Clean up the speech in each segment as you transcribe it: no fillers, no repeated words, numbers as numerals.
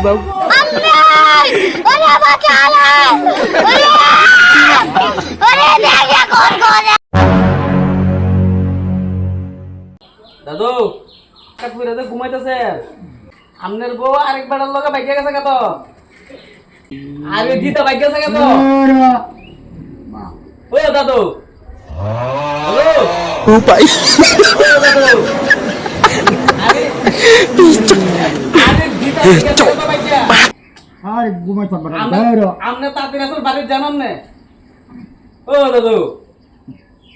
দাও। দাদু কাকুরাতে ঘুমাইতেছে আমনের বউ আরেকবার লগে বাইকে গেছে কত আরে দিতে বাইকে গেছে কত ও দাদু হ্যালো ও ভাই ও দাদু আরে আরে দিতে বাইকে গেছে কত বাইকে আরে ঘুমাই থাকবে না আমনে তাদের আসল বাড়ির জানান না ও দাদু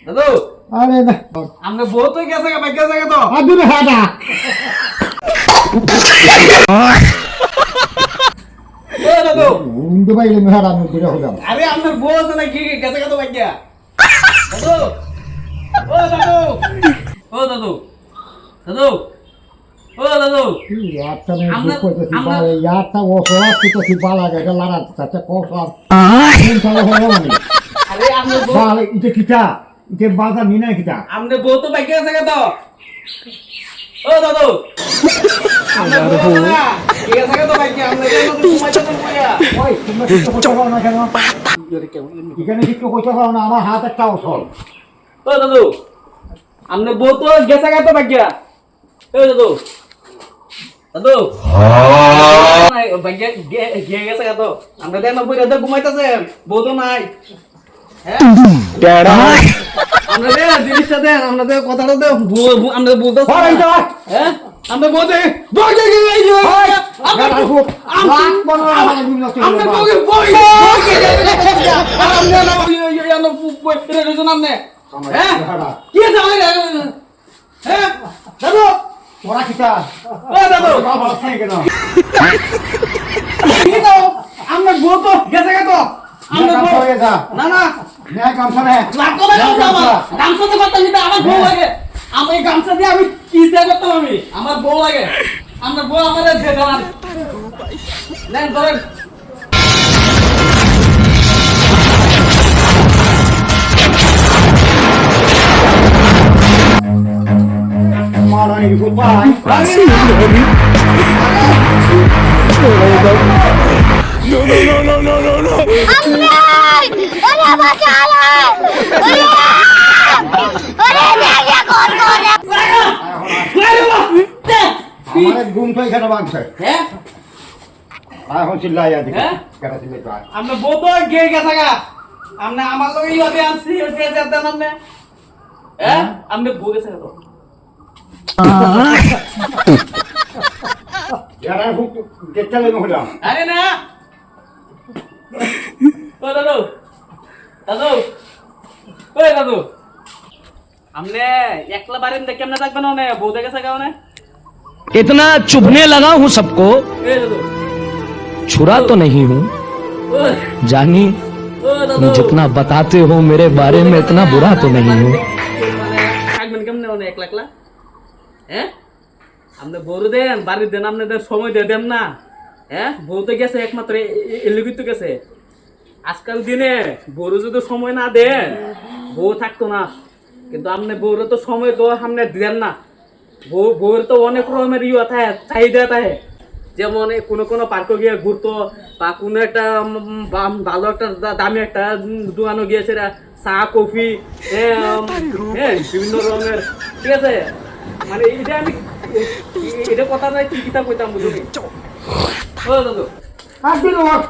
দাদু আরে না আমনে বউ তো গেছে বাইকে গেছে কত আদুরে হাডা ও দাদু উন্ডু বাইলে মেহারা নুন করে হলাম আরে আপনার বউ আছে নাকি গেছে কত বাইকে দাদু ও দাদু ও দাদু দাদু ও দাদু ইয়ারটা মে কইতেছি বালে ইয়ারটা ও সরাস কইতেছি বালা গাটা লারা তাতে কৌশল কোন সালে হলো মানে আরে আপনার বউ বালে ইতে কিটা ইতে বাজা নিনা কিটা আপনার বউ তো বাইকে গেছে কত ও দাদু আপনার বউ আছে না গেছে কত বাইকে আমরা কেন ঘুমাইতে তো কইয়া ওই তুমি কিছু কথা বলো না কেন এখানে কিছু কথা বলো না আমার হাত একটা অসল ও দাদু আপনার বউ তো গেছে কত বাইকে ও দাদু দাদু বাইকে গেছে কত আমরা দেন বইরা ঘুমাইতেছে বউ তো নাই হ্যাঁ আমরা দে জিনিসটা দেন আমরা দে কথাটা দে আমরা বলতে ওই তো হ্যাঁ আমরা বলতে বইতে গিয়ে এই আমরা লাখ বড় আমাদের দিন নষ্ট আমরা হলো বই আমরা না বই রেজন আমনে হ্যাঁ কি জানে হ্যাঁ দাদু ওরা কিটা ও দাদু বাবা আছে কেন কি দাও আমরা বউ তো গেছে কত আমরা বউ না না না কামছা না লাগতো না গামছা তো করতাম না আমার বউ লাগে আমি এই গামছা দিয়ে আমি কি দিয়ে করতাম আমি আমার বউ লাগে আমার বউ আমাদের দিয়ে দেন নেন ধরেন মারানি গুডবাই No. আমারে ঘুম তো এখানে বাঁধছে হ্যাঁ এখন চিল্লাই আছে হ্যাঁ? কেন চিল্লাই পায় আমরা বউ তো গিয়ে গেছে গা আমরা আমার লগে ইয়ে আনছি ওই যে দেন আপনি হ্যাঁ আমরা বউ গেছে কত यार हुक केटा ले मोहला আরে না ও দাদু দাদু ওই দাদু আমনে একলা বারেন দেখে কেমনে থাকবেন ওনে বউ দেখে থাকা ওনে इतना चुभने लगा हूँ सबको এই দাদু छुरा तो नहीं हूँ ও जानी ও দাদু तुम जितना बताते हो मेरे बारे में इतना बुरा तो नहीं हूँ থাকবেন কেমনে ওনে একলা একলা হ্যাঁ আপনি বড় দেন বাড়ির দেন আপনাদের সময় দিয়ে দেন না হ্যাঁ বউ তো গেছে একমাত্র এলিগিত তো গেছে আজকাল দিনে বড় যদি সময় না দেন বউ থাকতো না কিন্তু আপনি বউরে তো সময় তো সামনে দেন না বউর তো অনেক রকমের ইয়ে থাকে চাহিদা থাকে যেমন কোনো কোনো পার্কে গিয়ে ঘুরতো বা কোনো একটা ভালো একটা দামি একটা দোকানে গিয়েছে চা কফি হ্যাঁ বিভিন্ন রকমের ঠিক আছে মানে এটা আমি এটা কথা নাই কি কিতাব কইতাম বুঝলি ও দাদু আদিন ওয়াক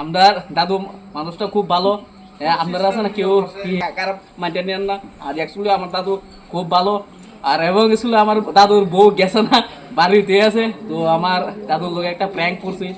আমরা দাদু মানুষটা খুব ভালো আপনারা আছে না কেউ খারাপ মাইন্ডে নেন না আর অ্যাকচুয়ালি আমার দাদু খুব ভালো আর এবং আসলে আমার দাদুর বউ গেছে না বাড়িতে আছে তো আমার দাদুর লোক একটা প্র্যাঙ্ক করছি